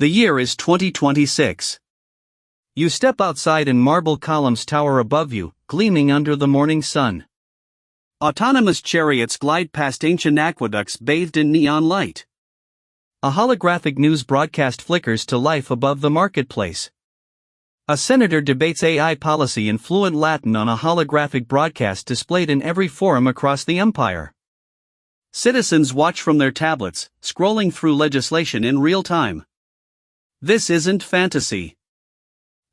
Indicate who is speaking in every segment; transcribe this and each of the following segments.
Speaker 1: The year is 2026. You step outside and marble columns tower above you, gleaming under the morning sun. Autonomous chariots glide past ancient aqueducts bathed in neon light. A holographic news broadcast flickers to life above the marketplace. A senator debates AI policy in fluent Latin on a holographic broadcast displayed in every forum across the empire. Citizens watch from their tablets, scrolling through legislation in real time. This isn't fantasy.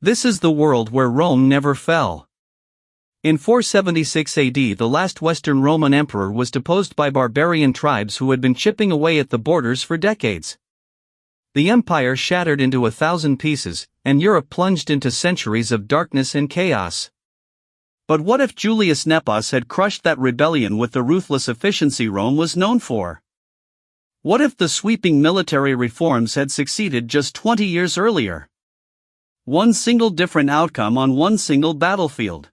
Speaker 1: This is the world where Rome never fell. In 476 AD, the last Western Roman emperor was deposed by barbarian tribes who had been chipping away at the borders for decades. The empire shattered into 1,000 pieces, and Europe plunged into centuries of darkness and chaos. But what if Julius Nepos had crushed that rebellion with the ruthless efficiency Rome was known for? What if the sweeping military reforms had succeeded just 20 years earlier? One single different outcome on one single battlefield.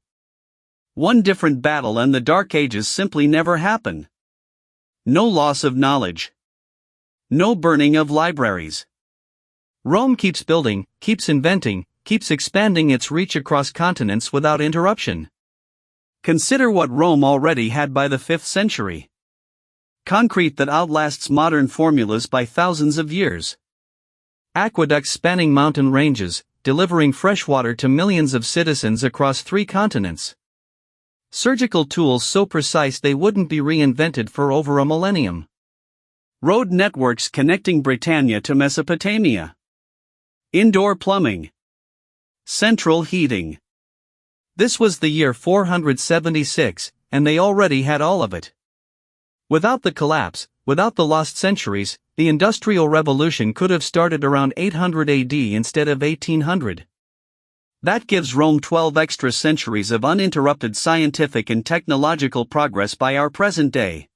Speaker 1: One different battle and the Dark Ages simply never happen. No loss of knowledge. No burning of libraries. Rome keeps building, keeps inventing, keeps expanding its reach across continents without interruption. Consider what Rome already had by the 5th century. Concrete that outlasts modern formulas by thousands of years. Aqueducts spanning mountain ranges, delivering fresh water to millions of citizens across 3 continents. Surgical tools so precise they wouldn't be reinvented for over a millennium. Road networks connecting Britannia to Mesopotamia. Indoor plumbing. Central heating. This was the year 476, and they already had all of it. Without the collapse, without the lost centuries, the Industrial Revolution could have started around 800 AD instead of 1800. That gives Rome 12 extra centuries of uninterrupted scientific and technological progress by our present day.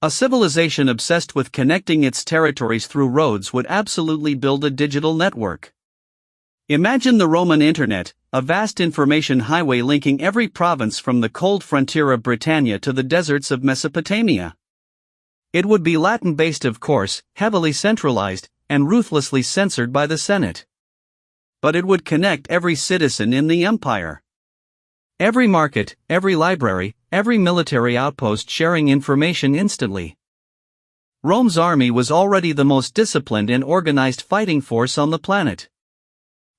Speaker 1: A civilization obsessed with connecting its territories through roads would absolutely build a digital network. Imagine the Roman internet, a vast information highway linking every province from the cold frontier of Britannia to the deserts of Mesopotamia. It would be Latin-based, of course, heavily centralized, and ruthlessly censored by the Senate. But it would connect every citizen in the empire. Every market, every library, every military outpost sharing information instantly. Rome's army was already the most disciplined and organized fighting force on the planet.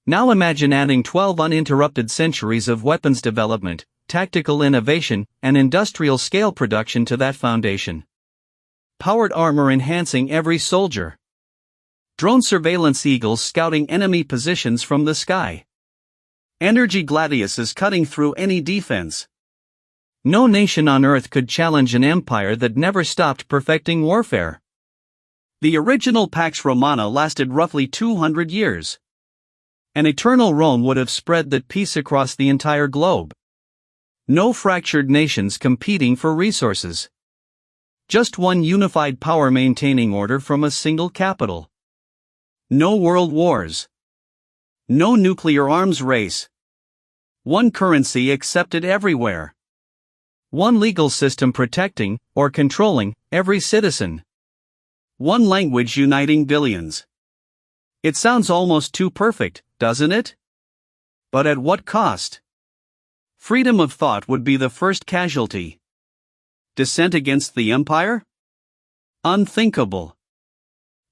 Speaker 1: Now imagine adding 12 uninterrupted centuries of weapons development, tactical innovation, and industrial-scale production to that foundation. Powered armor enhancing every soldier. Drone surveillance eagles scouting enemy positions from the sky. Energy gladiuses cutting through any defense. No nation on Earth could challenge an empire that never stopped perfecting warfare. The original Pax Romana lasted roughly 200 years. An eternal Rome would have spread that peace across the entire globe. No fractured nations competing for resources. Just one unified power maintaining order from a single capital. No world wars. No nuclear arms race. One currency accepted everywhere. One legal system protecting, or controlling, every citizen. One language uniting billions. It sounds almost too perfect, doesn't it? But at what cost? Freedom of thought would be the first casualty. Dissent against the empire? Unthinkable.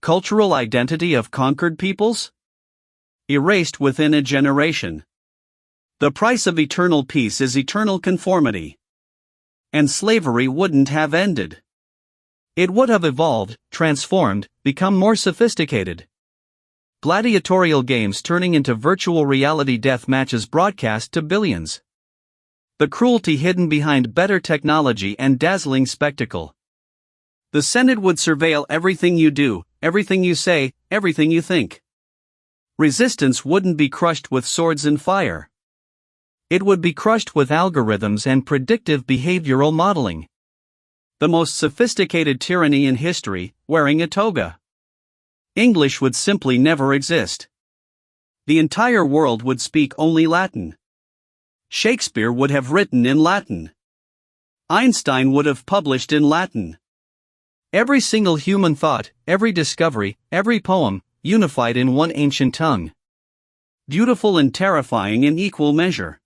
Speaker 1: Cultural identity of conquered peoples? Erased within a generation. The price of eternal peace is eternal conformity. And slavery wouldn't have ended. It would have evolved, transformed, become more sophisticated. Gladiatorial games turning into virtual reality death matches broadcast to billions. The cruelty hidden behind better technology and dazzling spectacle. The Senate would surveil everything you do, everything you say, everything you think. Resistance wouldn't be crushed with swords and fire. It would be crushed with algorithms and predictive behavioral modeling. The most sophisticated tyranny in history, wearing a toga. English would simply never exist. The entire world would speak only Latin. Shakespeare would have written in Latin. Einstein would have published in Latin. Every single human thought, every discovery, every poem, unified in one ancient tongue. Beautiful and terrifying in equal measure.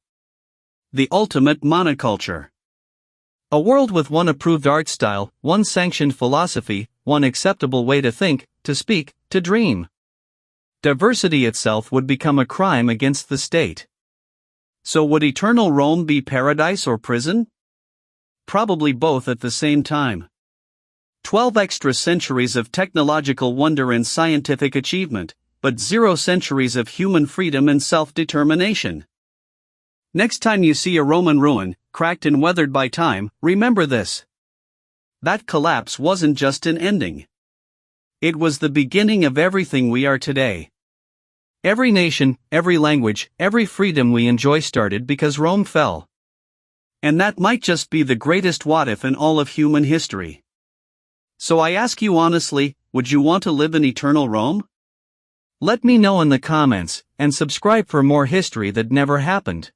Speaker 1: The ultimate monoculture. A world with one approved art style, one sanctioned philosophy, one acceptable way to think, to speak, to dream. Diversity itself would become a crime against the state. So would eternal Rome be paradise or prison? Probably both at the same time. 12 extra centuries of technological wonder and scientific achievement, but 0 centuries of human freedom and self-determination. Next time you see a Roman ruin, cracked and weathered by time, remember this. That collapse wasn't just an ending. It was the beginning of everything we are today. Every nation, every language, every freedom we enjoy started because Rome fell. And that might just be the greatest what-if in all of human history. So I ask you honestly, would you want to live in eternal Rome? Let me know in the comments, and subscribe for more history that never happened.